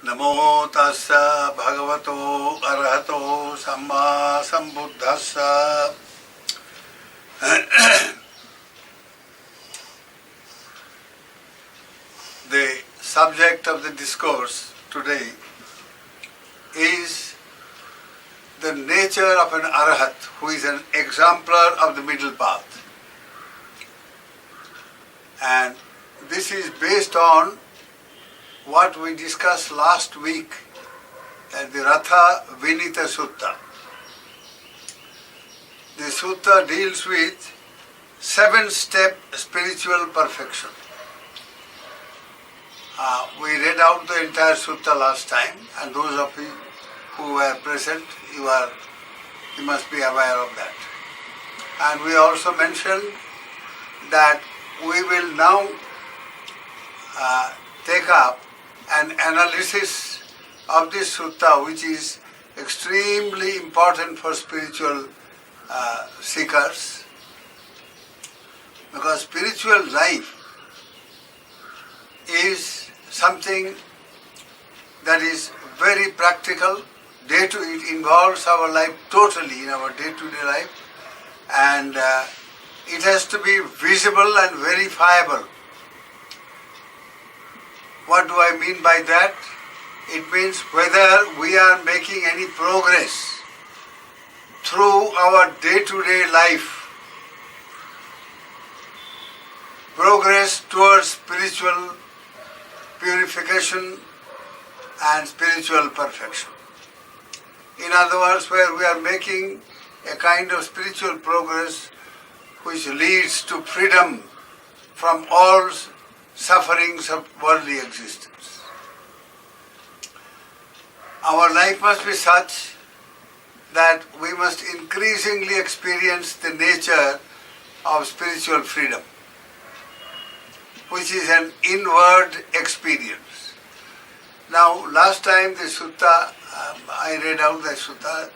Namo tassa bhagavato arahato samma sambuddhassa. The subject of the discourse today is the nature of an Arahat who is an exemplar of the middle path. And this is based on what we discussed last week at the Ratha Vinita Sutta. The sutta deals with 7-step spiritual perfection. We read out the entire sutta last time, and those of you who were present, you must be aware of that. And we also mentioned that we will now take up an analysis of this sutta, which is extremely important for spiritual seekers, because spiritual life is something that is very practical. It involves our life totally in our day-to-day life, and it has to be visible and verifiable. What do I mean by that? It means whether we are making any progress through our day-to-day life, progress towards spiritual purification and spiritual perfection. In other words, where we are making a kind of spiritual progress which leads to freedom from all sufferings of worldly existence. Our life must be such that we must increasingly experience the nature of spiritual freedom, which is an inward experience. Now, last time the sutta, I read out the sutta,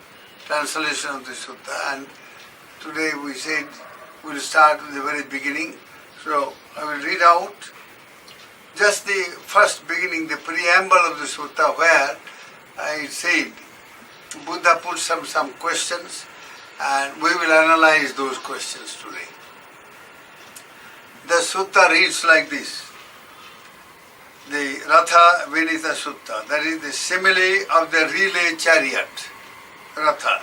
translation of the sutta, and today we said we'll start with the very beginning. So I will read out just the first beginning, the preamble of the sutta, where I said Buddha put some questions, and we will analyze those questions today. The sutta reads like this: the Ratha Vinita Sutta, that is the simile of the relay chariot, Ratha.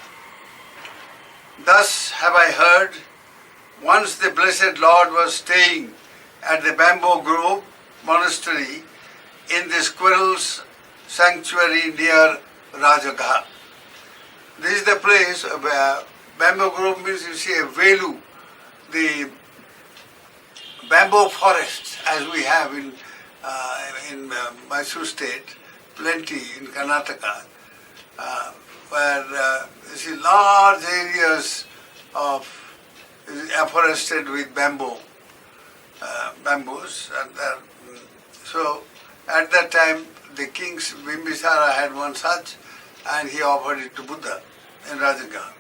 Thus have I heard, once the Blessed Lord was staying at the Bamboo Grove monastery in the squirrel's sanctuary near Rajagha. This is the place where Bamboo Grove means, you see, a velu, the bamboo forests as we have in Mysore state, plenty in Karnataka, where you see large areas of afforested with bamboos, and so at that time the king Bimbisara had one such, and he offered it to Buddha in Rajagha.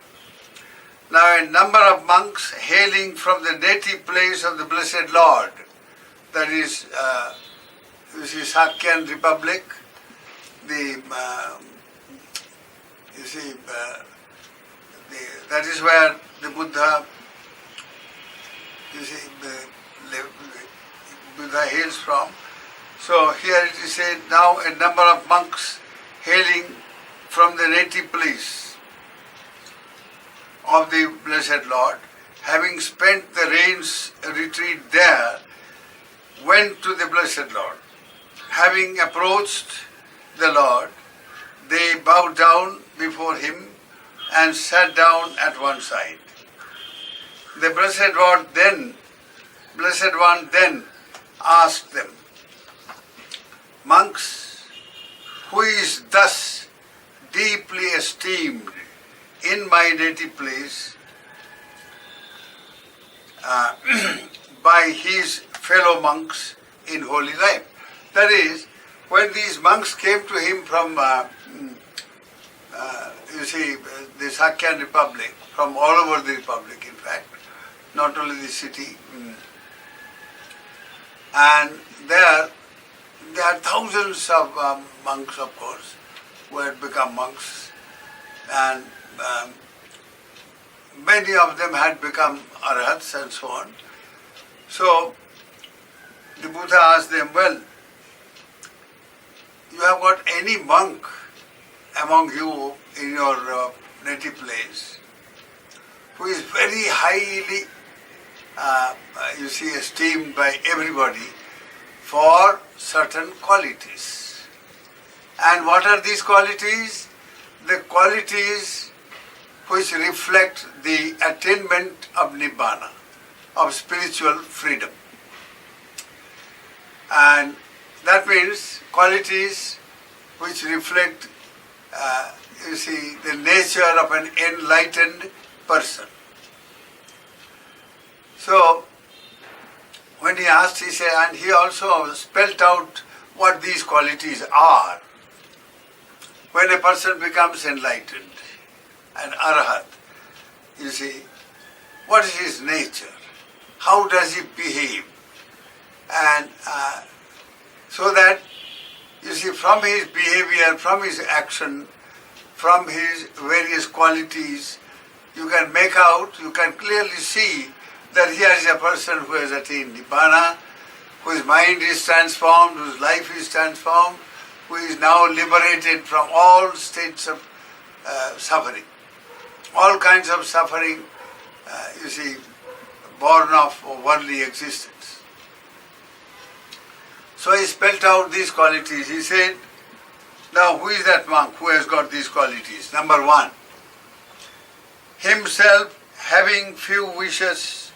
Now a number of monks hailing from the native place of the Blessed Lord, that is, you see, Sakyan Republic, that is where the Buddha, you see, Buddha hails from. So here it is said, now a number of monks hailing from the native place of the Blessed Lord, having spent the rains retreat there, went to the Blessed Lord. Having approached the Lord, they bowed down before him and sat down at one side. The Blessed One then asked them, monks, who is thus deeply esteemed in my native place by his fellow monks in holy life? That is, when these monks came to him from, you see, the Sakyan Republic, from all over the Republic in fact, not only the city, and there they are thousands of monks, of course, who had become monks, and many of them had become arahats and so on. So the Buddha asked them, well, you have got any monk among you in your native place who is very highly, esteemed by everybody for certain qualities. And what are these qualities? The qualities which reflect the attainment of Nibbana, of spiritual freedom. And that means qualities which reflect, the nature of an enlightened person. So, when he asked, he said, and he also spelt out what these qualities are. When a person becomes enlightened, an arahat, what is his nature? How does he behave? And so that, from his behavior, from his action, from his various qualities, you can clearly see that here is a person who has attained Nibbana, whose mind is transformed, whose life is transformed, who is now liberated from all states of suffering. All kinds of suffering, born of worldly existence. So he spelled out these qualities. He said, now who is that monk who has got these qualities? Number one, himself having few wishes,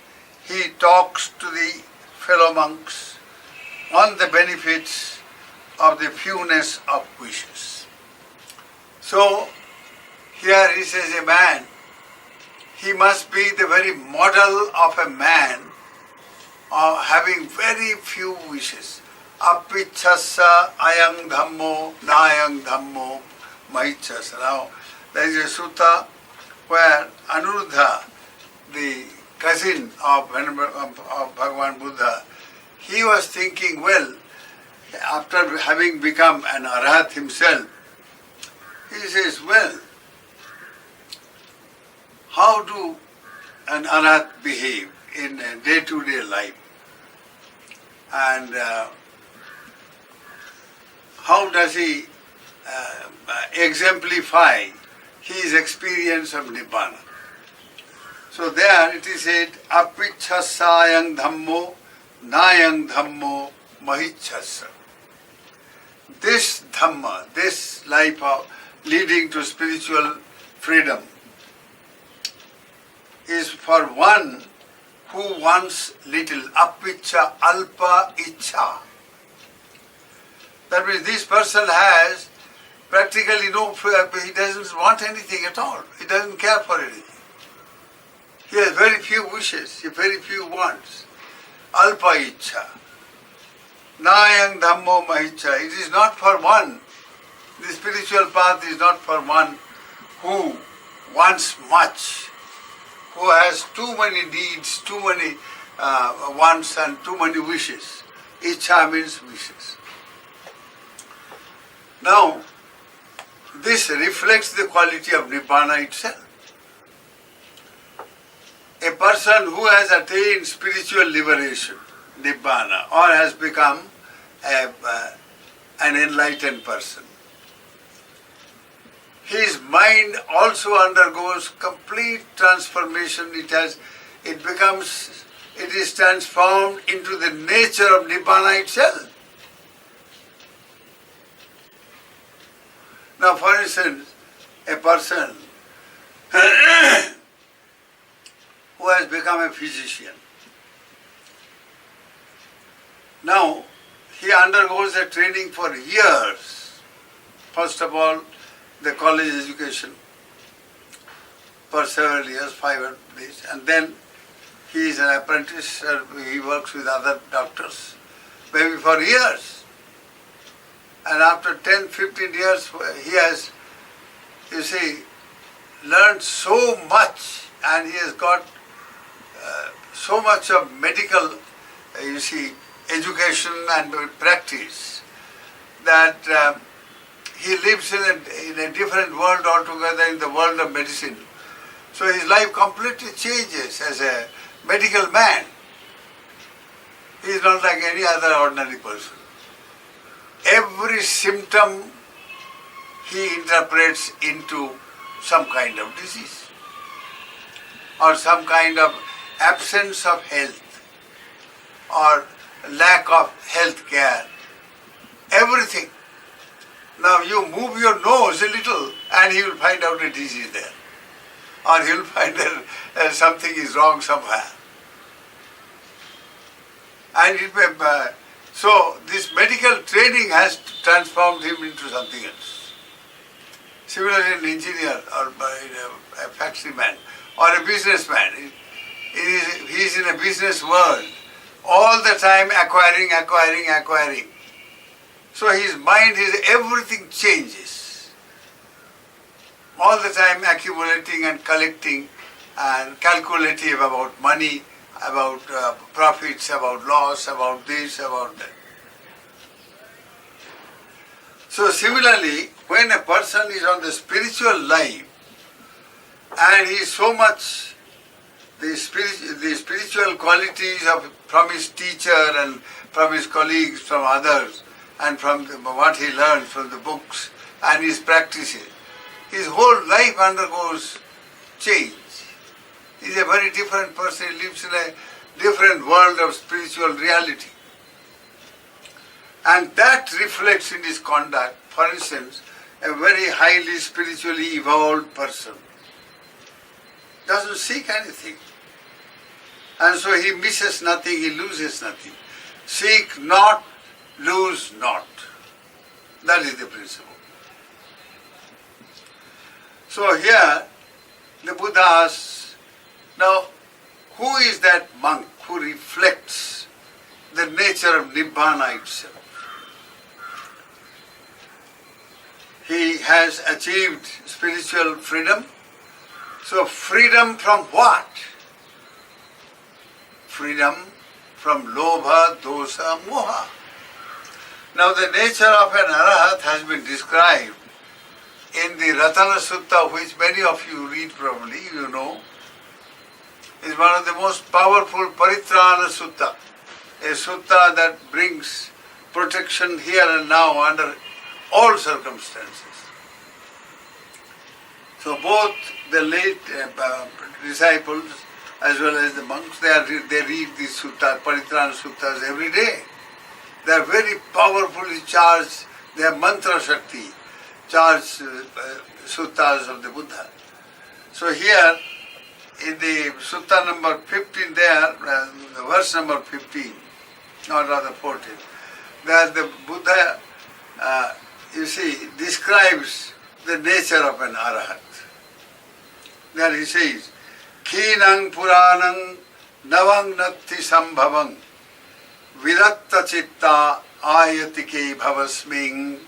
he talks to the fellow monks on the benefits of the fewness of wishes. So, here he says a man, he must be the very model of a man having very few wishes. Apichasa ayang dhammo nayang dhammo mahichasa. Now, there is a sutta where Anuruddha, the cousin of Bhagavan Buddha, he was thinking, well, after having become an Arahat himself, he says, well, how do an Arahat behave in day-to-day life? And how does he exemplify his experience of Nibbana? So there it is said, apichasayang dhammo nayang dhammo mahichasa. This Dhamma, this life of leading to spiritual freedom, is for one who wants little, apicha alpa icha. That means this person has practically he doesn't want anything at all. He doesn't care for anything. He has very few wishes, very few wants. Alpa icha. Nayang dhammo mahicha. It is not for one. The spiritual path is not for one who wants much, who has too many needs, too many wants and too many wishes. Icha means wishes. Now, this reflects the quality of Nibbana itself. A person who has attained spiritual liberation, Nibbana, or has become an enlightened person, his mind also undergoes complete transformation. It is transformed into the nature of Nibbana itself. Now, for instance, a person who has become a physician, now he undergoes a training for years. First of all, the college education for several years, 5 days, and then he is an apprentice, he works with other doctors, maybe for years. And after 10, 15 years, he has, learned so much, and he has got so much of medical, education and practice, that he lives in a different world altogether, in the world of medicine. So his life completely changes as a medical man. He is not like any other ordinary person. Every symptom he interprets into some kind of disease or some kind of absence of health or lack of health care. Everything. Now you move your nose a little and he will find out a disease there. Or he will find that something is wrong somewhere. And so this medical training has transformed him into something else. Similarly, an engineer or a factory man or a businessman, he is in a business world, all the time acquiring. So his mind, everything changes. All the time accumulating and collecting and calculative about money, about profits, about loss, about this, about that. So similarly, when a person is on the spiritual life and he is so much the spiritual qualities from his teacher and from his colleagues, from others, and from what he learns from the books and his practices, his whole life undergoes change. He is a very different person. He lives in a different world of spiritual reality. And that reflects in his conduct. For instance, a very highly spiritually evolved person doesn't seek anything. And so he misses nothing, he loses nothing. Seek not, lose not. That is the principle. So here, the Buddha asks, now, who is that monk who reflects the nature of Nibbana itself? He has achieved spiritual freedom. So freedom from what? Freedom from lobha, dosa, moha. Now the nature of an Arahat has been described in the Ratana Sutta, which many of you read probably, you know. Is one of the most powerful Paritrana Sutta, a sutta that brings protection here and now under all circumstances. So both the late disciples as well as the monks, they read these suttas, Paritrana Suttas every day. They are very powerfully charged, they are mantra shakti, charged suttas of the Buddha. So here, in the sutta number 15 there, verse number 15, or rather 14, that the Buddha, describes the nature of an Arahat. There he says, Khinang Puranang Navang Natti Sambhavang Viratta Chitta Ayatike Bhavasming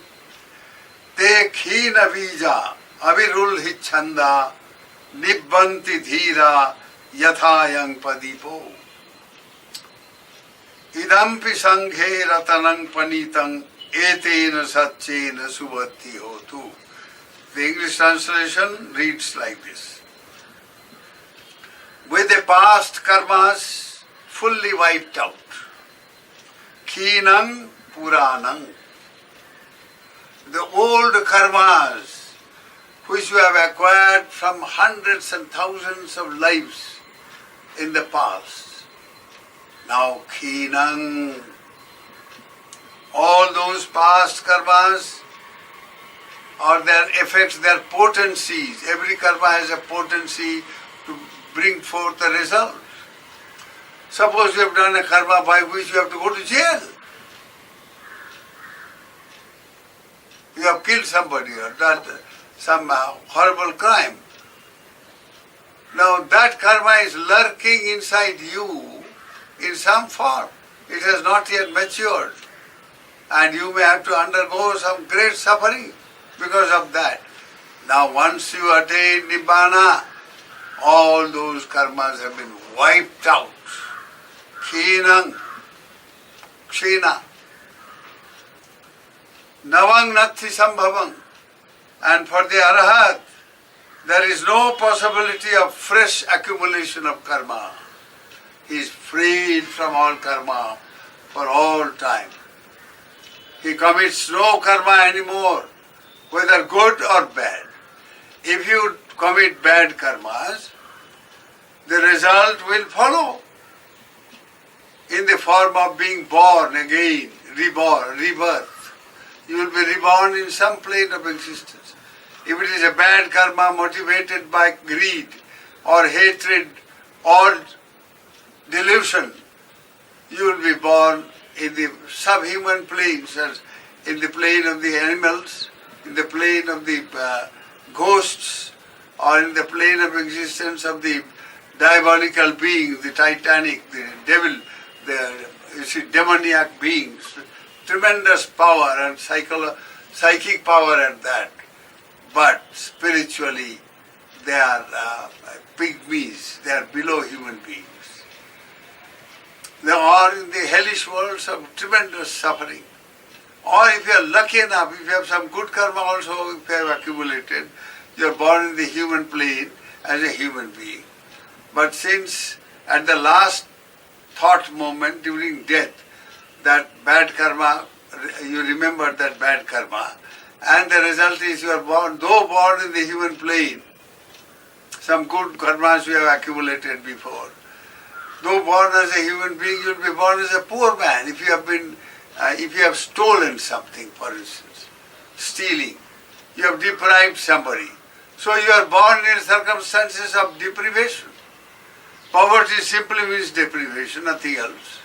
Te Khina Vija Avirul Hichanda Nibbanti Dhira Yathayang Padipo Idampi Sanghe Ratanang Panitang Etena Satchena Subhati Hotu. The English translation reads like this. With the past karmas fully wiped out, Khinang Puranang, the old karmas which you have acquired from hundreds and thousands of lives in the past. Now Khinang, all those past karmas or their effects, their potencies, every karma has a potency to bring forth a result. Suppose you have done a karma by which you have to go to jail. You have killed somebody or done some horrible crime. Now that karma is lurking inside you in some form. It has not yet matured. And you may have to undergo some great suffering because of that. Now once you attain Nibbana, all those karmas have been wiped out. Khinang, Kshina. Navang Nathi Sambhavang. And for the Arahat, there is no possibility of fresh accumulation of karma. He is freed from all karma for all time. He commits no karma anymore, whether good or bad. If you commit bad karmas, the result will follow in the form of being born again, rebirth. You will be reborn in some plane of existence. If it is a bad karma motivated by greed or hatred or delusion, you will be born in the subhuman planes, in the plane of the animals, in the plane of the ghosts, or in the plane of existence of the diabolical beings, the titanic, the devil, the demoniac beings. Tremendous power and psychic power at that. But spiritually, they are pygmies, they are below human beings. They are in the hellish worlds of tremendous suffering. Or if you are lucky enough, if you have some good karma also, if you have accumulated, you are born in the human plane as a human being. But since at the last thought moment during death, that bad karma, you remember that bad karma, and the result is you are born, though born in the human plane, some good karmas you have accumulated before. Though born as a human being, you will be born as a poor man if you have stolen something, for instance, stealing. You have deprived somebody. So you are born in circumstances of deprivation. Poverty simply means deprivation, nothing else.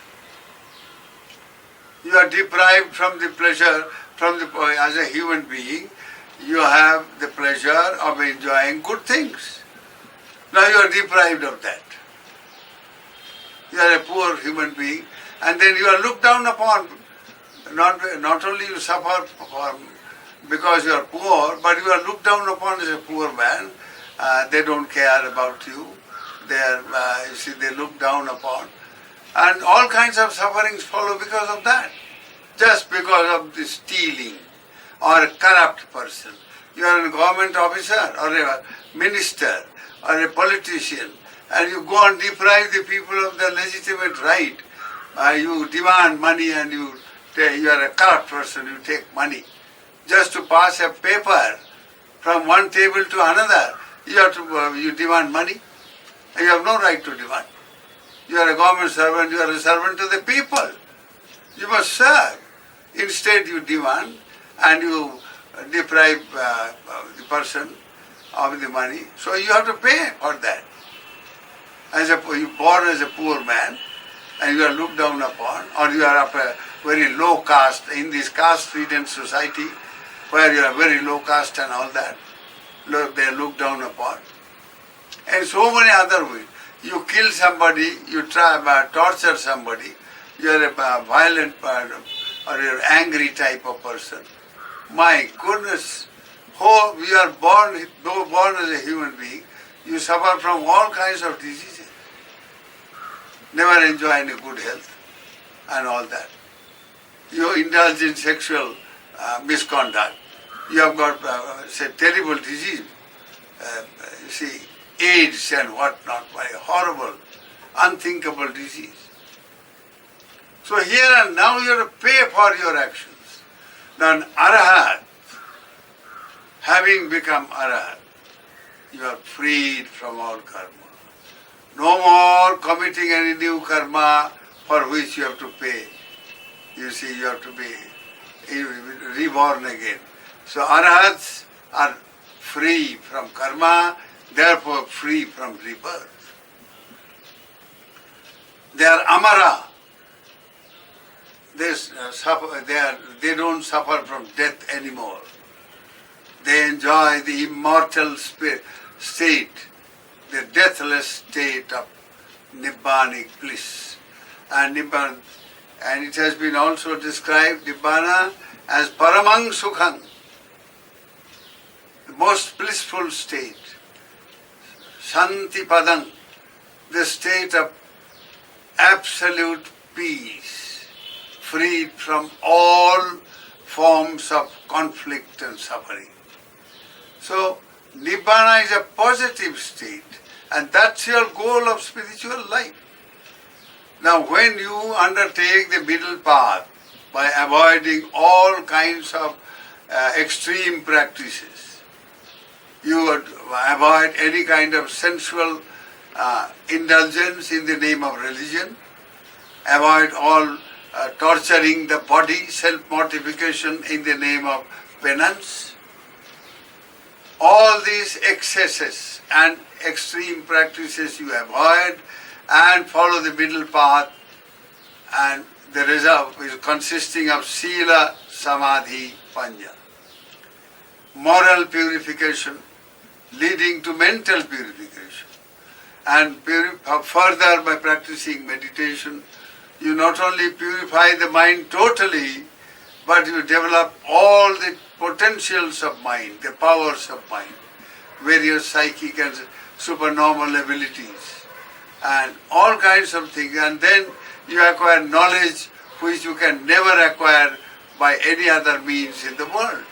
You are deprived from the pleasure, as a human being, you have the pleasure of enjoying good things. Now you are deprived of that. You are a poor human being, and then you are looked down upon. Not only you suffer because you are poor, but you are looked down upon as a poor man. They don't care about you. They look down upon. And all kinds of sufferings follow because of that. Just because of the stealing or a corrupt person. You are a government officer or a minister or a politician, and you go and deprive the people of their legitimate right. You demand money and you are a corrupt person, you take money. Just to pass a paper from one table to another, you demand money. And you have no right to demand. You are a government servant, you are a servant to the people. You must serve. Instead you demand and you deprive the person of the money. So you have to pay for that. You are born as a poor man and you are looked down upon, or you are of a very low caste in this caste-ridden society where you are very low caste and all that. They are looked down upon. And so many other ways. You kill somebody, you torture somebody, you are a violent or you are angry type of person. My goodness, you are born as a human being, you suffer from all kinds of diseases. Never enjoy any good health and all that. You indulge in sexual misconduct. You have got terrible disease. AIDS and whatnot, by horrible, unthinkable disease. So here and now you have to pay for your actions. Now an Arahat, having become Arahat, you are freed from all karma. No more committing any new karma for which you have to pay. You have to be reborn again. So Arahats are free from karma, therefore free from rebirth. They are amara. They don't suffer from death anymore. They enjoy the immortal state, the deathless state of nibbanic bliss. And it has been also described, nibbana, as paramang sukhang, the most blissful state. Shanti padang, the state of absolute peace, freed from all forms of conflict and suffering. So, Nibbana is a positive state, and that's your goal of spiritual life. Now, when you undertake the middle path by avoiding all kinds of extreme practices, you would avoid any kind of sensual indulgence in the name of religion, avoid all torturing the body, self-mortification in the name of penance. All these excesses and extreme practices you avoid and follow the middle path, and the result is consisting of Sila, Samadhi, Panya. Moral purification leading to mental purification. And further, by practicing meditation, you not only purify the mind totally, but you develop all the potentials of mind, the powers of mind, various psychic and supernormal abilities, and all kinds of things. And then you acquire knowledge which you can never acquire by any other means in the world.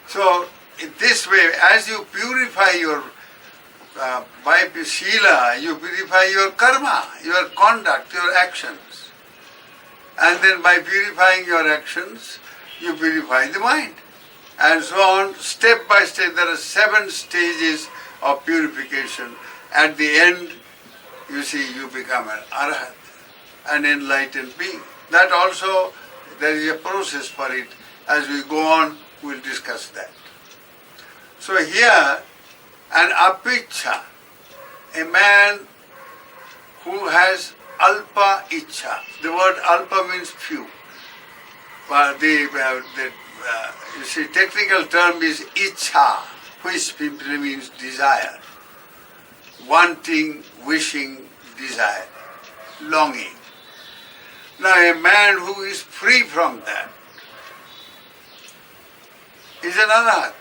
So, in this way, as you purify your by Sila, you purify your karma, your conduct, your actions. And then by purifying your actions, you purify the mind. And so on, step by step. There are 7 stages of purification. At the end, you see, you become an Arahat, an enlightened being. That also, there is a process for it. As we go on, we'll discuss that. So here, an apicha, a man who has alpa icha. The word alpa means few. But you see, technical term is icha, which simply means desire. Wanting, wishing, desire, longing. Now a man who is free from that is an Arahat.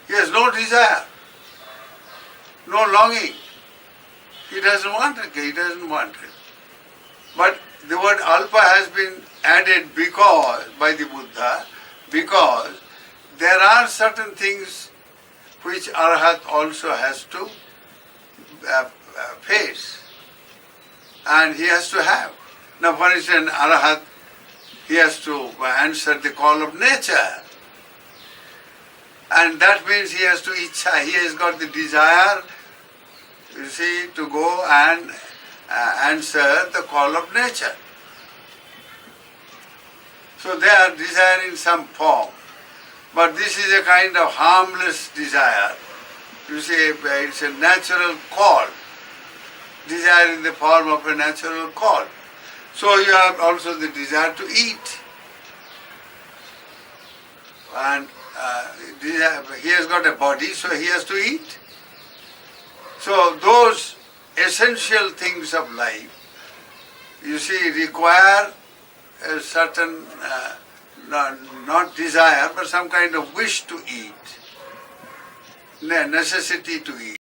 He has no desire, no longing. He doesn't want it. But the word alpa has been added by the Buddha, because there are certain things which Arahat also has to face, and he has to have. Now, for instance, Arahat, he has to answer the call of nature. And that means he has to icha, he has got the desire, you see, to go and answer the call of nature. So they are desiring some form. But this is a kind of harmless desire. You see, it's a natural call. Desire in the form of a natural call. So you have also the desire to eat. And he has got a body, so he has to eat. So those essential things of life, you see, require a certain, not desire, but some kind of wish to eat, necessity to eat.